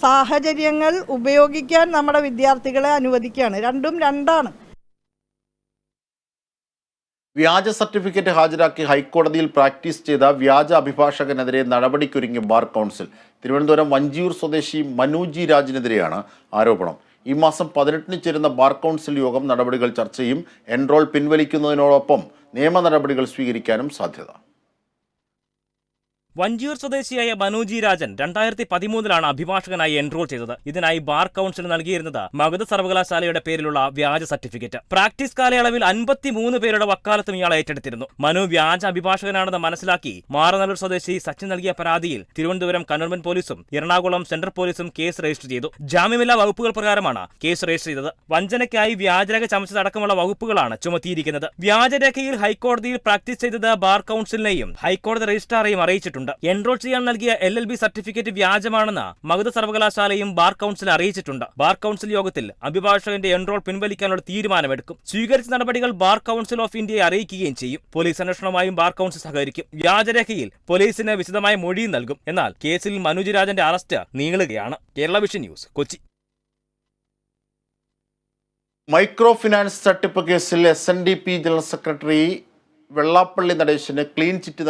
സാഹചര്യങ്ങൾ ഉപയോഗിക്കാൻ നമ്മുടെ വിദ്യാർത്ഥികളെ അനുവദിക്കുകയാണ്. രണ്ടും രണ്ടാണ്. വ്യാജ സർട്ടിഫിക്കറ്റ് ഹാജരാക്കി ഹൈക്കോടതിയിൽ പ്രാക്ടീസ് ചെയ്ത വ്യാജ അഭിഭാഷകനെതിരെ നടപടിക്കൊരുങ്ങി ബാർ കൗൺസിൽ. തിരുവനന്തപുരം വഞ്ചിയൂർ സ്വദേശി മനു രാജിനെതിരെയാണ് ആരോപണം. ഈ മാസം 18-ന് ചേരുന്ന ബാർ കൗൺസിൽ യോഗം നടപടികൾ ചർച്ച ചെയ്യും. എൻറോൾ പിൻവലിക്കുന്നതിനോടൊപ്പം നിയമ നടപടികൾ സ്വീകരിക്കാനും സാധ്യത. വഞ്ചിയൂർ സ്വദേശിയായ മനു രാജൻ 2013-ലാണ് അഭിഭാഷകനായി എൻറോൾ ചെയ്തത്. ഇതിനായി ബാർ കൗൺസിൽ നൽകിയിരുന്നത് മഗധ സർവകലാശാലയുടെ പേരിലുള്ള വ്യാജ സർട്ടിഫിക്കറ്റ്. പ്രാക്ടീസ് കാലയളവിൽ 53 പേരുടെ വക്കാലത്തും ഇയാൾ ഏറ്റെടുത്തിരുന്നു. മനു വ്യാജ അഭിഭാഷകനാണെന്ന് മനസ്സിലാക്കി മാറനല്ലൂർ സ്വദേശി സച്ചിൻ നൽകിയ പരാതിയിൽ തിരുവനന്തപുരം കന്റോൺമെന്റ് പോലീസും എറണാകുളം സെൻട്രൽ പോലീസും കേസ് രജിസ്റ്റർ ചെയ്തു. ജാമ്യമില്ലാ വകുപ്പുകൾ പ്രകാരമാണ് കേസ് രജിസ്റ്റർ ചെയ്തത്. വഞ്ചനയ്ക്കായി വ്യാജരേഖ ചമച്ചതടക്കമുള്ള വകുപ്പുകളാണ് ചുമത്തിയിരിക്കുന്നത്. വ്യാജരേഖയിൽ ഹൈക്കോടതിയിൽ പ്രാക്ടീസ് ചെയ്തത് ബാർ കൗൺസിലിനെയും ഹൈക്കോടതി രജിസ്ട്രാറെയും അറിയിച്ചിട്ടുണ്ട്. എൻറോൾ ചെയ്യാൻ നൽകിയ LLB സർട്ടിഫിക്കറ്റ് വ്യാജമാണെന്ന് മഗധ സർവകലാശാലയും ബാർ കൗൺസിൽ അറിയിച്ചിട്ടുണ്ട്. ബാർ കൗൺസിൽ യോഗത്തിൽ അഭിഭാഷകന്റെ എൻറോൾ പിൻവലിക്കാനുള്ള തീരുമാനമെടുക്കും. സ്വീകരിച്ച നടപടികൾ ബാർ കൗൺസിൽ ഓഫ് ഇന്ത്യയെ അറിയിക്കുകയും ചെയ്യും. പോലീസ് അന്വേഷണവുമായും ബാർ കൗൺസിൽ സഹകരിക്കും. വ്യാജരേഖയിൽ പോലീസിന് വിശദമായ മൊഴിയും നൽകും. എന്നാൽ കേസിൽ മനു രാജന്റെ അറസ്റ്റ് നീളുകയാണ്. Kerala vision news, Kochi. Micro finance തട്ടിപ്പ് കേസിൽ SNDP ജനറൽ സെക്രട്ടറി വെള്ളാപ്പള്ളി നടേശന് ക്ലീൻ ചിറ്റ്